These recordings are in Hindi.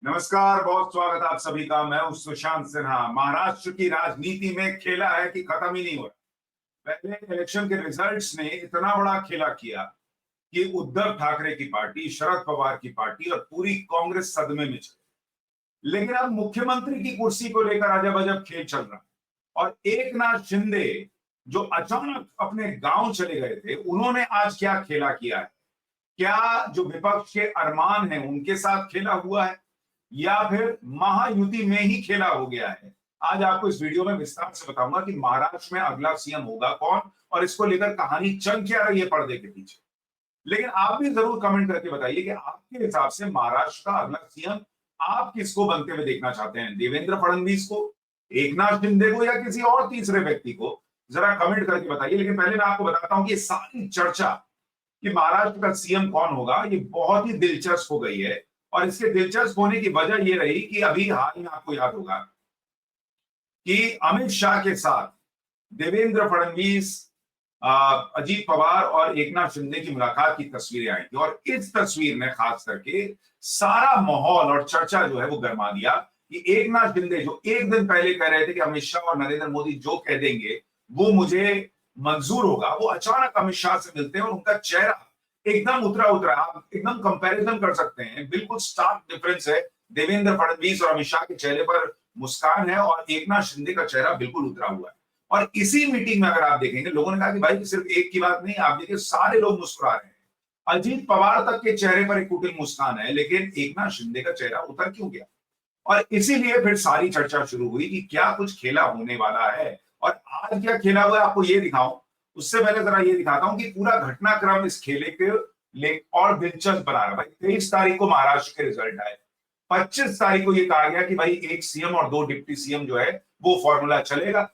नमस्कार, बहुत स्वागत आप सभी का। मैं हूं सुशांत सिन्हा। महाराष्ट्र की राजनीति में खेला है कि खत्म ही नहीं हो रहा। पहले इलेक्शन के रिजल्ट्स ने इतना बड़ा खेला किया कि उद्धव ठाकरे की पार्टी, शरद पवार की पार्टी और पूरी कांग्रेस सदमे में चली। लेकिन अब मुख्यमंत्री की कुर्सी को लेकर अजब अजब खेल चल रहा है। और एकनाथ शिंदे जो अचानक अपने गांव चले गए थे, उन्होंने आज क्या खेला किया है? क्या जो विपक्ष के अरमान हैं उनके साथ खेला हुआ है, या फिर महायुति में ही खेला हो गया है? आज आपको इस वीडियो में विस्तार से बताऊंगा कि महाराष्ट्र में अगला सीएम होगा कौन और इसको लेकर कहानी चल क्या रही है पर्दे के पीछे। लेकिन आप भी जरूर कमेंट करके बताइए कि आपके हिसाब से महाराष्ट्र का अगला सीएम आप किसको बनते हुए देखना चाहते हैं? देवेंद्र फडणवीस को, एकनाथ शिंदे को, या किसी और तीसरे व्यक्ति को? जरा कमेंट करके बताइए। लेकिन पहले मैं आपको बताता हूं कि ये सारी चर्चा कि महाराष्ट्र का सीएम कौन होगा, ये बहुत ही दिलचस्प हो गई है। और इसके दिलचस्प होने की वजह ये रही कि अभी हाल में आपको याद होगा कि अमित शाह के साथ देवेंद्र फडणवीस, अजीत पवार और एकनाथ शिंदे की मुलाकात की तस्वीरें आई थी। और इस तस्वीर में खास करके सारा माहौल और चर्चा जो है वो गरमा दिया कि एकनाथ शिंदे जो एक दिन पहले कह रहे थे कि अमित शाह और नरेंद्र मोदी जो कह देंगे वो मुझे मंजूर होगा, वो अचानक अमित शाह से मिलते हैं और उनका चेहरा एकदम उतरा उतरा। आप एकदम कंपैरिजन कर सकते हैं, बिल्कुल स्टार्क डिफरेंस है। देवेंद्र फडणवीस और अमित शाह के चेहरे पर मुस्कान है और एकनाथ शिंदे का चेहरा बिल्कुल उतरा हुआ है। और इसी मीटिंग में अगर आप देखेंगे, लोगों ने कहा कि भाई सिर्फ एक की बात नहीं, आप देखिए सारे लोग मुस्कुरा रहे हैं। अजीत पवार तक के चेहरे पर एक कुटिल मुस्कान है, लेकिन एकनाथ शिंदे का चेहरा उतर क्यों गया? और इसीलिए फिर सारी चर्चा शुरू हुई कि क्या कुछ खेला होने वाला है। और आज क्या खेला हुआ है आपको ये दिखाऊं, उससे पहले जरा ये दिखाता हूं कि पूरा घटनाक्रम इस खेले के ले और दिलचस्प बना रहा है। भाई 23 तारीख को महाराष्ट्र के रिजल्ट आए, 25 तारीख को ये कहा गया कि भाई एक सीएम और 2 डिप्टी सीएम जो है वो फॉर्मूला चलेगा।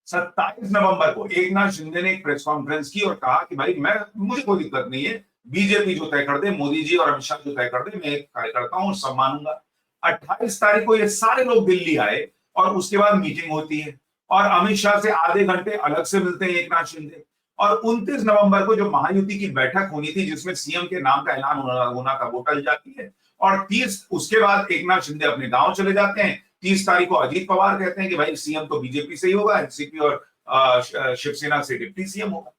27 नवंबर को एकनाथ शिंदे ने एक प्रेस कॉन्फ्रेंस की और कहा कि भाई मुझे कोई दिक्कत नहीं है, बीजेपी जो तय कर दे, मोदी जी और अमित शाह जो तय कर दे, मैं एक कार्यकर्ता हूं, सब मानूंगा। 28 तारीख को ये सारे लोग दिल्ली आए और उसके बाद मीटिंग होती है और अमित शाह से आधे घंटे अलग से मिलते हैं एकनाथ शिंदे। और 29 नवंबर को जो महायुति की बैठक होनी थी जिसमें सीएम के नाम का ऐलान होना था, वो टल जाती है। और 30 उसके बाद एकनाथ शिंदे अपने गांव चले जाते हैं। 30 तारीख को अजीत पवार कहते हैं कि भाई सीएम तो बीजेपी से ही होगा, एनसीपी और शिवसेना से डिप्टी सीएम होगा।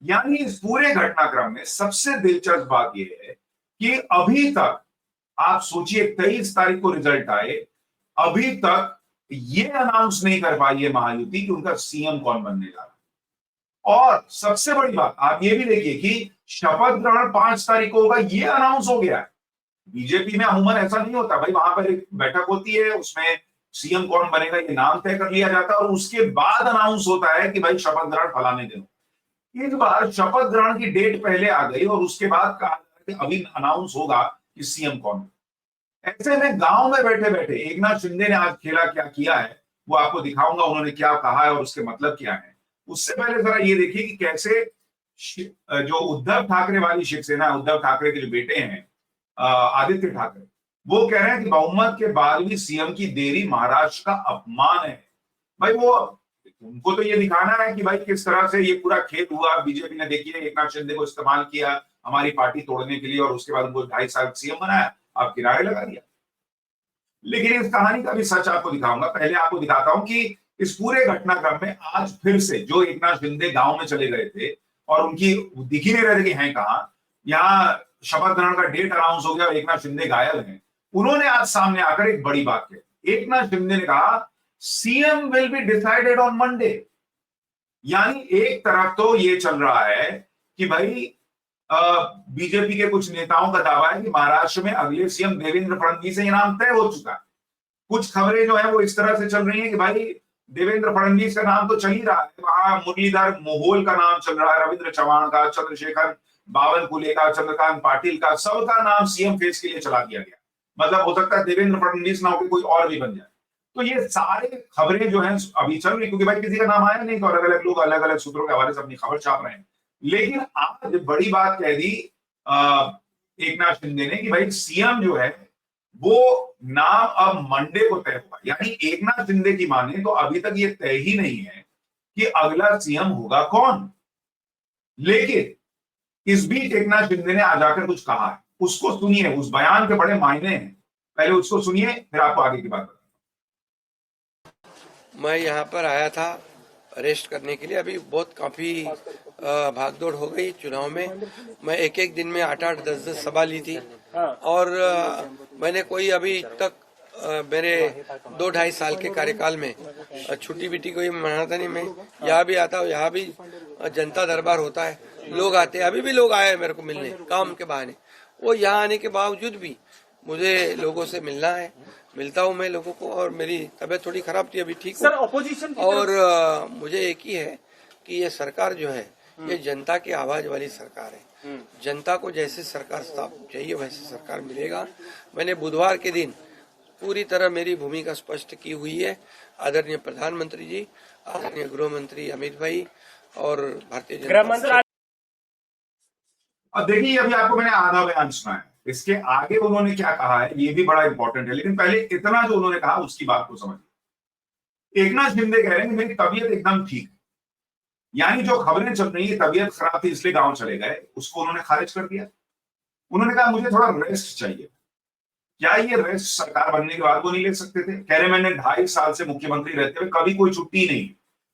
यानी इस पूरे घटनाक्रम में सबसे दिलचस्प बात यह है कि अभी तक आप सोचिए, 23 तारीख को रिजल्ट आए, अभी तक ये अनाउंस नहीं कर पाई है महायुति कि उनका सीएम कौन बनने जा रहा है। और सबसे बड़ी बात आप ये भी देखिए कि शपथ ग्रहण 5 तारीख को होगा, ये अनाउंस हो गया है। बीजेपी में अमूमन ऐसा नहीं होता भाई, वहां पर एक बैठक होती है, उसमें सीएम कौन बनेगा ये नाम तय कर लिया जाता है और उसके बाद अनाउंस होता है कि भाई शपथ ग्रहण फलाने दिन। इस बार शपथ ग्रहण की डेट पहले आ गई और उसके बाद कहा कि अभी अनाउंस होगा कि सीएम कौन। ऐसे में गांव में बैठे बैठे एकनाथ शिंदे ने आज खेला क्या किया है वो आपको दिखाऊंगा, उन्होंने क्या कहा है और उसके मतलब क्या है। उससे पहले जरा ये देखिए कि कैसे जो उद्धव ठाकरे वाली शिवसेना, उद्धव ठाकरे के जो बेटे हैं आदित्य ठाकरे, वो कह रहे हैं कि बहुमत के बाद भी सीएम की देरी महाराष्ट्र का अपमान है। भाई वो उनको तो ये दिखाना है कि भाई किस तरह से ये पूरा खेल हुआ। बीजेपी ने देखिए एकनाथ शिंदे को इस्तेमाल किया हमारी पार्टी तोड़ने के लिए और उसके बाद उनको 2.5 साल सीएम बनाया, आप किनारे लगा दिया। लेकिन इस कहानी का भी सच आपको दिखाऊंगा। पहले आपको दिखाता हूं कि इस पूरे घटनाक्रम में आज फिर से जो एकनाथ शिंदे गांव में चले गए थे और उनकी दिख ही नहीं रहे थे कि हैं कहां, यहां शपथ ग्रहण का डेट अनाउंस हो गया और एकनाथ शिंदे गायब हैं। उन्होंने आज सामने आकर एक बड़ी बात कही। एकनाथ शिंदे ने कहा CM will be decided on Monday. यानी एक तरफ तो ये चल रहा है कि भाई बीजेपी के कुछ नेताओं का दावा है कि महाराष्ट्र में अगले सीएम देवेंद्र फडणवीस से नाम तय हो चुका है। कुछ खबरें जो है वो इस तरह से चल रही हैं कि भाई देवेंद्र फडणवीस का नाम तो चल ही रहा है, वहां मुरलीधर मोहोल का नाम चल रहा है, रविंद्र चव्हाण का, चंद्रशेखर बावनकुले का, चंद्रकांत पाटिल का, सबका नाम सीएम फेस के लिए चला दिया गया। मतलब हो सकता है देवेंद्र फडणवीस ना होकर कोई और भी बन जाए। तो ये सारे खबरें जो हैं अभी चल रही, क्योंकि भाई किसी का नाम आया नहीं तो अलग अलग लोग अलग अलग सूत्रों के हवाले से अपनी खबर छाप रहे हैं। लेकिन आज बड़ी बात कह दी एकनाथ शिंदे ने कि भाई सीएम जो है वो नाम अब मंडे को तय होगा। यानी एकनाथ शिंदे की माने तो अभी तक ये तय ही नहीं है कि अगला सीएम होगा कौन। लेकिन इस बीच एकनाथ शिंदे ने आज आकर कुछ कहा है, उसको सुनिए, उस बयान के बड़े मायने हैं। पहले उसको सुनिए, फिर आपको आगे की बात बताता मैं यहाँ पर आया था रेस्ट करने के लिए। अभी बहुत काफी भागदौड़ हो गई चुनाव में। मैं एक एक दिन में 8-8, 10-10 सभा ली थी और मैंने कोई अभी तक मेरे 2-2.5 साल के कार्यकाल में छुट्टी बिट्टी कोई मनाता नहीं। मैं यहाँ भी आता हूँ, यहाँ भी जनता दरबार होता है, लोग आते हैं। अभी भी लोग आए हैं मेरे को मिलने काम के बहाने। वो यहाँ आने के बावजूद भी मुझे लोगों से मिलना है, मिलता हूँ मैं लोगों को। और मेरी तबीयत थोड़ी खराब थी, अभी ठीक सर हूँ। ऑपोजिशन और मुझे एक ही है कि ये सरकार जो है ये जनता की आवाज वाली सरकार है। जनता को जैसे सरकार चाहिए वैसे सरकार मिलेगा। मैंने बुधवार के दिन पूरी तरह मेरी भूमिका स्पष्ट की हुई है। आदरणीय प्रधानमंत्री जी, आदरणीय गृह मंत्री अमित भाई और भारतीय जनता पार्टी। अब देखिए, अभी आपको मैंने आधा बयान सुनाया, इसके आगे उन्होंने क्या कहा है ये भी बड़ा इंपॉर्टेंट है, लेकिन पहले इतना जो उन्होंने कहा उसकी बात को समझिए। एकनाथ शिंदे कह रहे हैं कि मेरी तबीयत एकदम ठीक है, यानी जो खबरें चल रही है तबीयत खराब थी इसलिए गांव चले गए, उसको उन्होंने खारिज कर दिया। उन्होंने कहा मुझे थोड़ा रेस्ट चाहिए। क्या ये रेस्ट सरकार बनने के बाद वो नहीं ले सकते थे? कह रहे मैंने 2.5 साल से मुख्यमंत्री रहते हुए कभी कोई छुट्टी नहीं।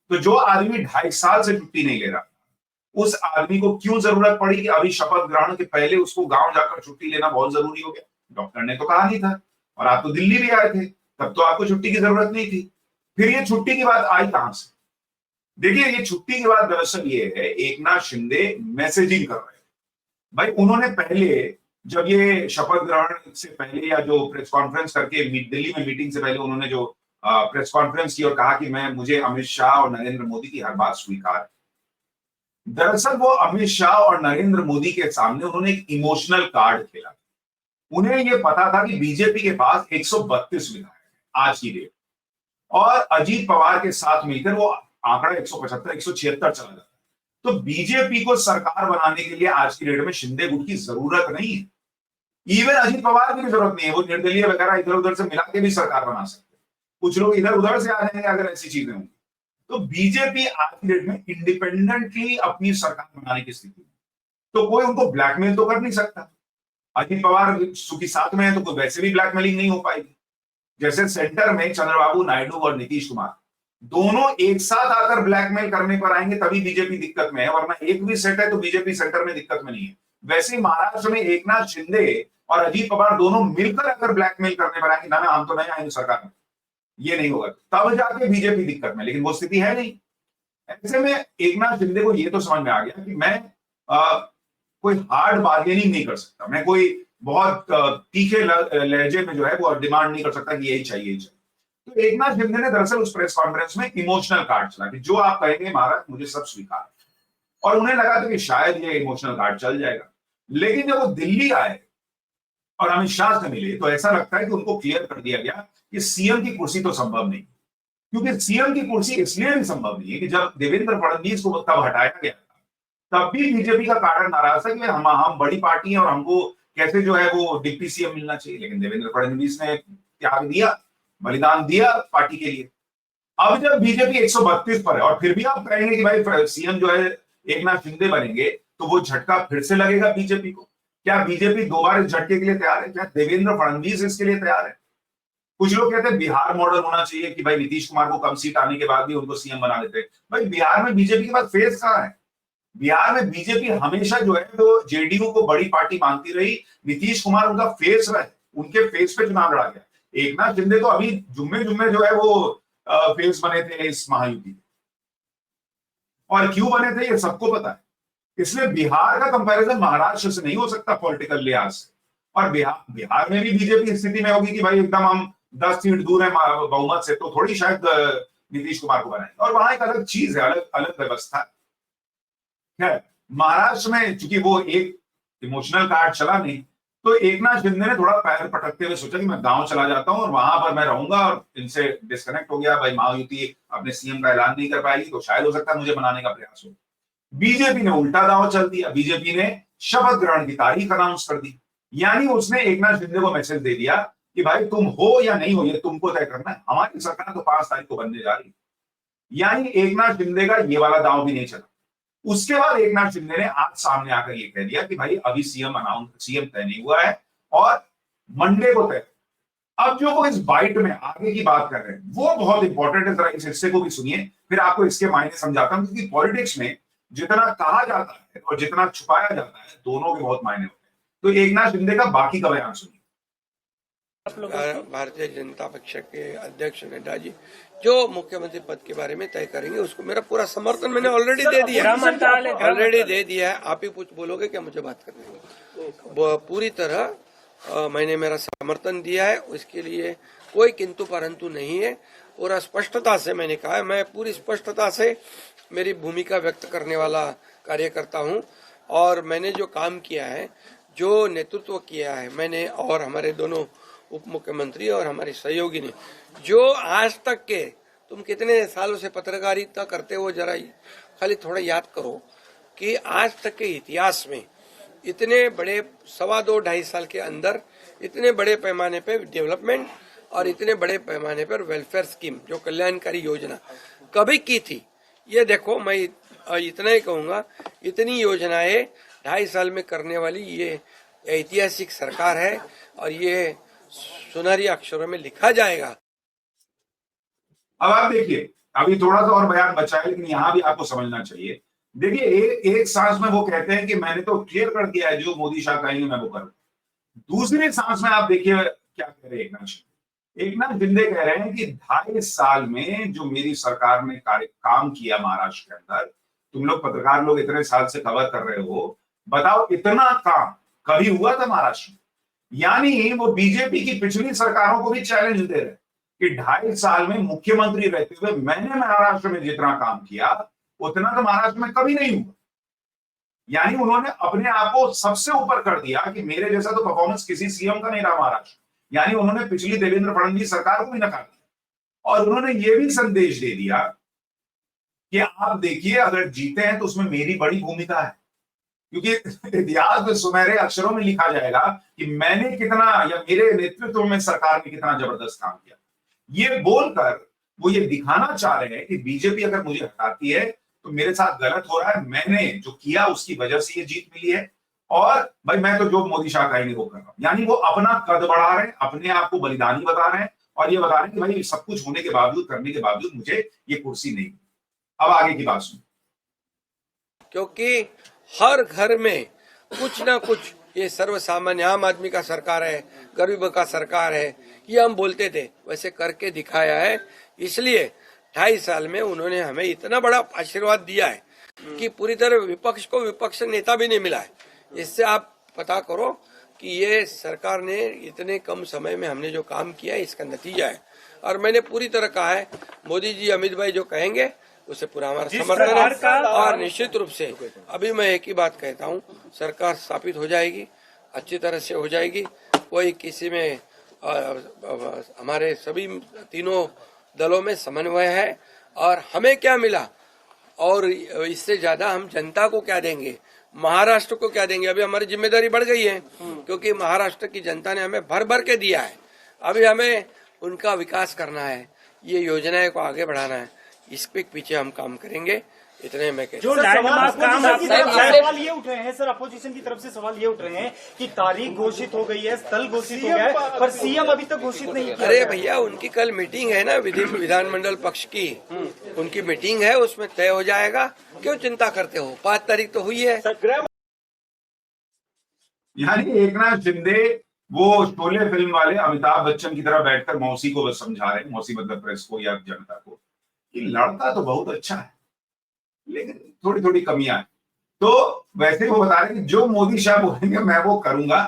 तो जो आदमी 2.5 साल से छुट्टी नहीं ले रहा, उस आदमी को क्यों जरूरत पड़ी कि अभी शपथ ग्रहण के पहले उसको गांव जाकर छुट्टी लेना बहुत जरूरी हो गया? डॉक्टर ने तो कहा नहीं था, और आप तो दिल्ली भी आए थे, तब तो आपको छुट्टी की जरूरत नहीं थी। फिर ये छुट्टी की बात आई कहां से? देखिए, ये छुट्टी की बात दरअसल ये है, एकनाथ शिंदे मैसेजिंग कर रहे हैं। भाई उन्होंने पहले, जब ये शपथ ग्रहण से पहले या जो प्रेस कॉन्फ्रेंस करके दिल्ली में मीटिंग से पहले उन्होंने जो प्रेस कॉन्फ्रेंस की और कहा कि मुझे अमित शाह और नरेंद्र मोदी की हर बात स्वीकार है। दरअसल वो अमित शाह और नरेंद्र मोदी के सामने उन्होंने एक इमोशनल कार्ड खेला। उन्हें ये पता था कि बीजेपी के पास 132 विधायक है आज की डेट, और अजीत पवार के साथ मिलकर वो आंकड़ा 175, 176 चला जाता है। तो बीजेपी को सरकार बनाने के लिए आज की डेट में शिंदे गुट की जरूरत नहीं है। इवन अजीत पवार की भी जरूरत नहीं है, वो निर्दलीय वगैरह इधर उधर से मिला के भी सरकार बना सकते हैं। कुछ लोग इधर उधर से आ जाएंगे अगर ऐसी चीजें होंगी। तो बीजेपी आज की डेट में इंडिपेंडेंटली अपनी सरकार बनाने की स्थिति में, तो कोई उनको ब्लैकमेल तो कर नहीं सकता। अजीत पवार सुखी साथ में है तो कोई वैसे भी ब्लैकमेलिंग नहीं हो पाएगी। जैसे सेंटर में चंद्रबाबू नायडू और नीतीश कुमार दोनों एक साथ आकर ब्लैकमेल करने पर आएंगे तभी बीजेपी दिक्कत में है, वरना एक भी सेट है तो बीजेपी सेंटर में दिक्कत में नहीं है। वैसे ही महाराष्ट्र में एकनाथ शिंदे और अजीत पवार दोनों मिलकर अगर ब्लैकमेल करने पर आएंगे, ना हम तो नहीं आएंगे सरकार में, ये नहीं होगा, तब जाके बीजेपी दिक्कत में, लेकिन वो स्थिति है नहीं। ऐसे में एकनाथ शिंदे को ये तो समझ में आ गया कि मैं कोई हार्ड बार्गेनिंग नहीं कर सकता, मैं कोई बहुत तीखे लहजे में जो है वो डिमांड नहीं कर सकता कि यही चाहिए, यही चाहिए। तो एकनाथ शिंदे ने दरअसल उस प्रेस कॉन्फ्रेंस में इमोशनल कार्ड चला कि जो आप कहेंगे महाराज मुझे सब स्वीकार, और उन्हें लगा था कि शायद ये इमोशनल कार्ड चल जाएगा। लेकिन जब वो दिल्ली आए और अमित शाह से मिले तो ऐसा लगता है कि उनको क्लियर कर दिया गया कि सीएम की कुर्सी तो संभव नहीं, क्योंकि सीएम की कुर्सी इसलिए भी संभव नहीं है कि जब देवेंद्र फडणवीस को तब हटाया गया था तब भी बीजेपी का कारण नाराज था कि हम बड़ी पार्टी हैं और हमको कैसे जो है वो डिप्टी सीएम मिलना चाहिए। लेकिन देवेंद्र फडणवीस ने त्याग दिया, बलिदान दिया पार्टी के लिए। अब जब बीजेपी 132 पर है और फिर भी आप कहेंगे कि भाई सीएम जो है एकनाथ शिंदे बनेंगे, तो वो झटका फिर से लगेगा बीजेपी को। क्या बीजेपी दोबारा इस झटके के लिए तैयार है? क्या देवेंद्र फडणवीस इसके लिए तैयार है? कुछ लोग कहते हैं बिहार मॉडल होना चाहिए कि भाई नीतीश कुमार को कम सीट आने के बाद भी उनको सीएम बना देते हैं। भाई बिहार में बीजेपी के पास फेस कहां है? बिहार में बीजेपी हमेशा जो है वो जेडीयू को बड़ी पार्टी मानती रही, नीतीश कुमार उनका फेस रहे, उनके फेस पे चुनाव लड़ा गया। एकनाथ शिंदे तो अभी जुम्मे जुम्मे जो है वो फेस बने थे इस महायुति, और क्यों बने थे ये सबको पता है। इसलिए बिहार का कंपैरिजन महाराष्ट्र से नहीं हो सकता पॉलिटिकल लिहाज से। और बिहार में भी बीजेपी स्थिति में होगी कि भाई एकदम हम 10 सीट दूर है बहुमत से, तो थोड़ी शायद नीतीश कुमार को बनाएंगे। और वहां एक अलग चीज है, अलग अलग व्यवस्था है। महाराष्ट्र में चूंकि वो एक इमोशनल कार्ड चला नहीं, तो एकनाथ शिंदे ने थोड़ा पैर पटकते हुए सोचा कि मैं गांव चला जाता हूं और वहां पर मैं रहूंगा, और इनसे डिस्कनेक्ट हो गया। भाई महायुति अपने सीएम का ऐलान नहीं कर पाएगी तो शायद हो सकता है मुझे बनाने का प्रयास हो। बीजेपी ने उल्टा दांव चल दिया, बीजेपी ने शपथ ग्रहण की तारीख अनाउंस कर दी। यानी उसने एकनाथ शिंदे को मैसेज दे दिया कि भाई तुम हो या नहीं हो ये तुमको तय करना है, हमारी सरकार तो 5 तारीख को बनने जा रही। यानी एकनाथ शिंदे का ये वाला दांव भी नहीं चला। उसके बाद एकनाथ शिंदे ने आज सामने आकर ये कह दिया कि भाई अभी सीएम तय नहीं हुआ है और मंडे को तय। अब जो वो इस बाइट में आगे की बात कर रहे हैं वो बहुत इंपॉर्टेंट है, जरा इस हिस्से को भी सुनिए, फिर आपको इसके मायने समझाता हूं, क्योंकि पॉलिटिक्स में जितना कहा जाता है और जितना छुपाया जाता है दोनों के बहुत मायने होते हैं। तो एकनाथ शिंदे का बाकी का बयान सुनिए। भारतीय जनता पक्ष के अध्यक्ष नड्डा जी जो मुख्यमंत्री पद के बारे में तय करेंगे उसको मेरा पूरा समर्थन मैंने ऑलरेडी दे दिया है। आप ही कुछ बोलोगे क्या मुझे बात करने? पूरी तरह मैंने मेरा समर्थन दिया है, उसके लिए कोई किंतु परंतु नहीं है। और स्पष्टता से मैंने कहा है, मैं पूरी स्पष्टता से मेरी भूमिका व्यक्त करने वाला कार्यकर्ता हूं। और मैंने जो काम किया है, जो नेतृत्व किया है मैंने और हमारे दोनों उप मुख्यमंत्री और हमारे सहयोगी ने, जो आज तक के तुम कितने सालों से पत्रकारिता करते हो, जरा खाली थोड़ा याद करो कि आज तक के इतिहास में इतने बड़े 2.5 साल के अंदर इतने बड़े पैमाने पर डेवलपमेंट और इतने बड़े पैमाने पर वेलफेयर स्कीम जो कल्याणकारी योजना कभी की थी। ये देखो, मैं इतना ही कहूंगा, इतनी योजनाएं 2.5 साल में करने वाली ये ऐतिहासिक सरकार है और ये सुनहरी अक्षरों में लिखा जाएगा। अब आप देखिए, अभी थोड़ा सा और बयान बचा है, लेकिन यहां भी आपको समझना चाहिए। देखिए, एक सांस में वो कहते हैं कि मैंने तो क्लियर कर दिया है, जो मोदी शाह कहेंगे मैं वो करूं। दूसरे सांस में आप देखिए क्या कह रहे हैं एकनाथ शिंदे। एकनाथ शिंदे कह रहे हैं कि 2.5 साल में जो मेरी सरकार ने काम किया महाराष्ट्र के अंदर, तुम लोग पत्रकार लोग इतने साल से खबर कर रहे हो, बताओ इतना काम कभी हुआ था महाराष्ट्र में? यानी वो बीजेपी की पिछली सरकारों को भी चैलेंज दे रहे कि 2.5 साल में मुख्यमंत्री रहते हुए मैंने महाराष्ट्र में जितना काम किया उतना तो महाराष्ट्र में कभी नहीं हुआ। यानी उन्होंने अपने आप को सबसे ऊपर कर दिया कि मेरे जैसा तो परफॉर्मेंस किसी सीएम का नहीं रहा महाराष्ट्र। यानी उन्होंने पिछली देवेंद्र फडणवीस सरकार को भी नकार दिया और उन्होंने ये भी संदेश दे दिया कि आप देखिए, अगर जीते हैं तो उसमें मेरी बड़ी भूमिका है, क्योंकि इतिहास में सुनहरे अक्षरों में लिखा जाएगा कि मैंने कितना, या मेरे नेतृत्व में सरकार ने कितना जबरदस्त काम किया। ये बोलकर वो ये दिखाना चाह रहे हैं कि बीजेपी अगर मुझे हटाती है तो मेरे साथ गलत हो रहा है, मैंने जो किया उसकी वजह से ये जीत मिली है, और भाई मैं तो जो मोदी शाह कहेंगे वो कर रहा हूं। यानी वो अपना कद बढ़ा रहे हैं, अपने आप को बलिदानी बता रहे हैं और ये बता रहे हैं कि भाई सब कुछ होने के बावजूद, करने के बावजूद मुझे ये कुर्सी नहीं। अब आगे की बात सुन। क्योंकि हर घर में कुछ ना कुछ, ये सर्वसामान्य आम आदमी का सरकार है, गरीबों का सरकार है, ये हम बोलते थे, वैसे करके दिखाया है। इसलिए 2.5 साल में उन्होंने हमें इतना बड़ा आशीर्वाद दिया है कि पूरी तरह विपक्ष को विपक्ष नेता भी नहीं मिला है। इससे आप पता करो कि ये सरकार ने इतने कम समय में हमने जो काम किया है इसका नतीजा है। और मैंने पूरी तरह कहा है, मोदी जी, अमित भाई जो कहेंगे उसे पूरा हमारा समर्थन है। और निश्चित रूप से अभी मैं एक ही बात कहता हूँ, सरकार स्थापित हो जाएगी, अच्छी तरह से हो जाएगी। कोई किसी में हमारे सभी तीनों दलों में समन्वय है। और हमें क्या मिला और इससे ज्यादा हम जनता को क्या देंगे, महाराष्ट्र को क्या देंगे। अभी हमारी जिम्मेदारी बढ़ गई है, क्योंकि महाराष्ट्र की जनता ने हमें भर भर के दिया है। अभी हमें उनका विकास करना है, ये योजनाएं को आगे बढ़ाना है, इसके पीछे हम काम करेंगे। इतने में जो लैंडमार्क काम सवाल ये उठ रहे हैं सर, अपोजिशन की तरफ से सवाल ये उठ रहे हैं कि तारीख घोषित हो गई है, स्थल घोषित हो गया है, पर सीएम अभी तक घोषित नहीं किया। अरे भैया, उनकी कल मीटिंग है ना, विधानमंडल पक्ष की उनकी मीटिंग है, उसमें तय हो जाएगा। क्यों चिंता करते हो, 5 तारीख तो हुई है। यानी एकनाथ शिंदे वो शोले फिल्म वाले अमिताभ बच्चन की तरह बैठकर मौसी को बस समझा रहे हैं, मौसी मतलब प्रेस को या जनता को, कि लड़का तो बहुत अच्छा है लेकिन थोड़ी थोड़ी कमियां हैं। तो वैसे वो बता रहे हैं कि जो मोदी शाह बोलेंगे मैं वो करूंगा।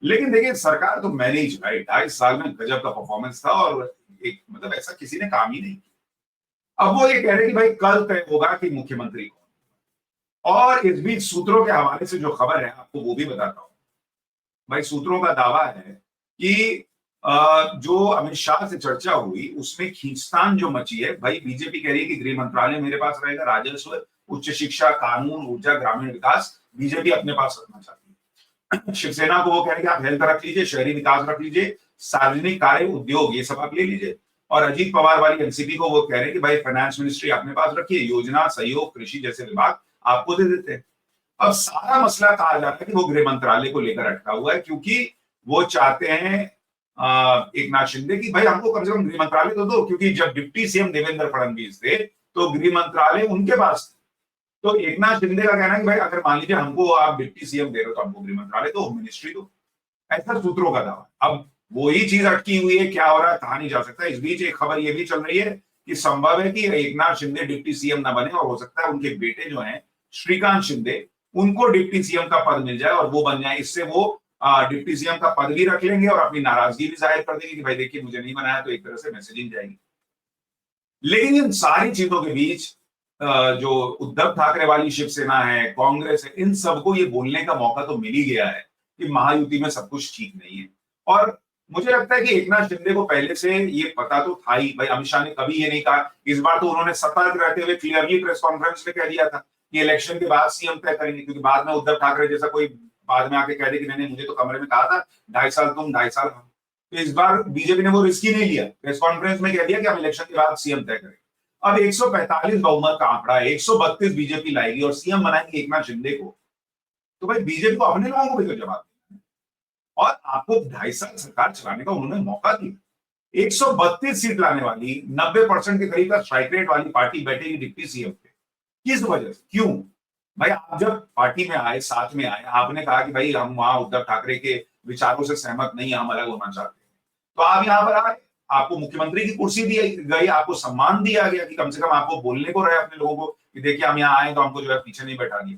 लेकिन देखिए, सरकार तो मैंने ही चलाई, 2.5 साल में गजब का परफॉर्मेंस था और एक मतलब ऐसा किसी ने काम ही नहीं किया। अब वो ये कह रहे हैं कि भाई कल तय होगा कि मुख्यमंत्री कौन। और इस बीच सूत्रों के हवाले से जो खबर है आपको वो भी बताता हूं। भाई सूत्रों का दावा है कि जो अमित शाह से चर्चा हुई उसमें खींचतान जो मची है, भाई बीजेपी कह रही है कि गृह मंत्रालय मेरे पास रहेगा, राजस्व, उच्च शिक्षा, कानून, ऊर्जा, ग्रामीण विकास बीजेपी अपने पास रखना चाहती है। शिवसेना को वो कह रहे हैं कि आप हेल्थ रख लीजिए, शहरी विकास रख लीजिए, सार्वजनिक कार्य, उद्योग, ये सब आप ले लीजिए। और अजीत पवार वाली एनसीपी को वो कह रहे हैं कि भाई फाइनेंस मिनिस्ट्री अपने पास रखिए, योजना, सहयोग, कृषि जैसे विभाग आपको दे देते हैं। अब सारा मसला कहा जाता है कि वो गृह मंत्रालय को लेकर अटका हुआ है, क्योंकि वो चाहते हैं एक नाथ शिंदे की भाई हमको कम से कम गृह मंत्रालय तो दो, क्योंकि जब डिप्टी सीएम देवेंद्र फडणवीस थे तो गृह मंत्रालय उनके पास था। तो एक नाथ शिंदे का कहना है कि भाई अगर मान लीजिए हमको आप डिप्टी सीएम दे रहे हो तो हमको गृह मंत्रालय दो, होम मिनिस्ट्री दो, ऐसा सूत्रों का दावा। अब वही चीज अटकी हुई है, क्या हो रहा है कहा नहीं जा सकता। इस बीच एक खबर ये भी चल रही है कि संभव है कि एक नाथ शिंदे डिप्टी सीएम ना बने और हो सकता है उनके बेटे जो हैं श्रीकांत शिंदे, उनको डिप्टी सीएम का पद मिल जाए और वो बन जाए। इससे वो डिप्टी सीएम का पद भी रख लेंगे और अपनी नाराजगी भी जाहिर कर देंगे कि भाई देखिए मुझे नहीं बनाया, तो एक तरह से मैसेजिंग जाएगी। लेकिन इन सारी चीजों के बीच जो उद्धव ठाकरे वाली शिवसेना है, कांग्रेस है, इन सबको ये बोलने का मौका तो मिल ही गया है कि महायुति में सब कुछ ठीक नहीं है। और मुझे लगता है कि एकनाथ शिंदे को पहले से ये पता तो था ही। भाई अमित शाह ने कभी ये नहीं कहा, इस बार तो उन्होंने सतर्क रहते हुए क्लियरली प्रेस कॉन्फ्रेंस में कह दिया था कि इलेक्शन के बाद सीएम तय करेंगे, क्योंकि बाद में उद्धव ठाकरे जैसा कोई बाद में आके कह दे कि नहीं मुझे तो कमरे में कहा था 2.5 साल तुम 2.5 साल हम। तो इस बार बीजेपी ने वो रिस्क ही नहीं लिया, प्रेस कॉन्फ्रेंस में कह दिया कि हम इलेक्शन के बाद सीएम तय करेंगे। अब 145 बहुमत का आंकड़ा है, 132 बीजेपी लाएगी और सीएम बनाएंगे एकनाथ शिंदे को। तो भाई बीजेपी को अपने लोगों को भी तो जवाब देना है। और आपको 2.5 साल सरकार चलाने का उन्होंने मौका दिया। 132 सीट लाने वाली 90% के करीब का स्ट्राइक रेट वाली पार्टी बैठेगी डिप्टी सीएम पे, किस वजह से, क्यों? भाई आप जब पार्टी में आए, साथ में आए, आपने कहा कि भाई हम वहां उद्धव ठाकरे के विचारों से सहमत नहीं है, हम अलग होना चाहते हैं, तो आप यहां पर आए, आपको मुख्यमंत्री की कुर्सी दी गई, आपको सम्मान दिया गया कि कम से कम आपको बोलने को रहे अपने लोगों को कि देखिए हम यहाँ आए तो हमको जो है पीछे नहीं बैठा दिया।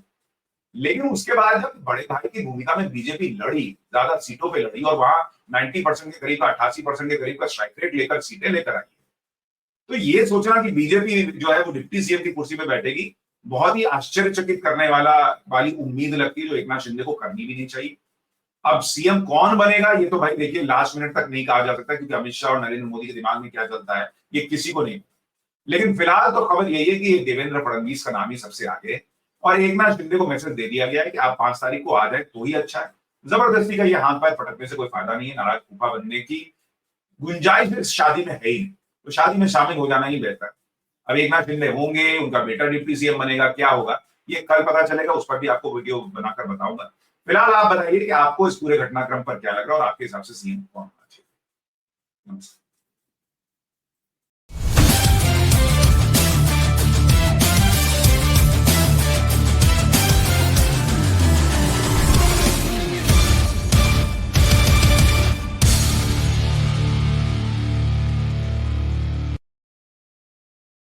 लेकिन उसके बाद जब बड़े भाई की भूमिका में बीजेपी लड़ी, ज्यादा सीटों पे लड़ी और वहां 90% के करीब का 88% के करीब का स्ट्राइक रेट लेकर सीटें लेकर आई, तो ये सोचना कि बीजेपी जो है वो डिप्टी सीएम की कुर्सी पे बैठेगी, बहुत ही आश्चर्यचकित करने वाली उम्मीद लगती है, जो एकनाथ शिंदे को करनी भी नहीं चाहिए। अब सीएम कौन बनेगा ये तो भाई देखिए लास्ट मिनट तक नहीं कहा जा सकता, क्योंकि अमित शाह और नरेंद्र मोदी के दिमाग में क्या चलता है ये किसी को नहीं। लेकिन फिलहाल तो खबर यही है कि देवेंद्र फडणवीस का नाम ही सबसे आगे है और एकनाथ शिंदे को मैसेज दे दिया गया है कि आप 5 तारीख को आ जाए तो ही अच्छा है। जबरदस्ती का ये हाथ पैर पटकने से कोई फायदा नहीं है, नाराज फूफा बनने की गुंजाइश इस शादी में है ही नहीं, तो शादी में शामिल हो जाना ही बेहतर। अब एकनाथ शिंदे होंगे, उनका बेटा डिप्टी सीएम बनेगा, क्या होगा ये कल पता चलेगा, उस पर भी आपको वीडियो बनाकर बताऊंगा। फिलहाल आप बताइए कि आपको इस पूरे घटनाक्रम पर क्या लग रहा है और आपके हिसाब से सीएम कौन होना चाहिए। नमस्कार।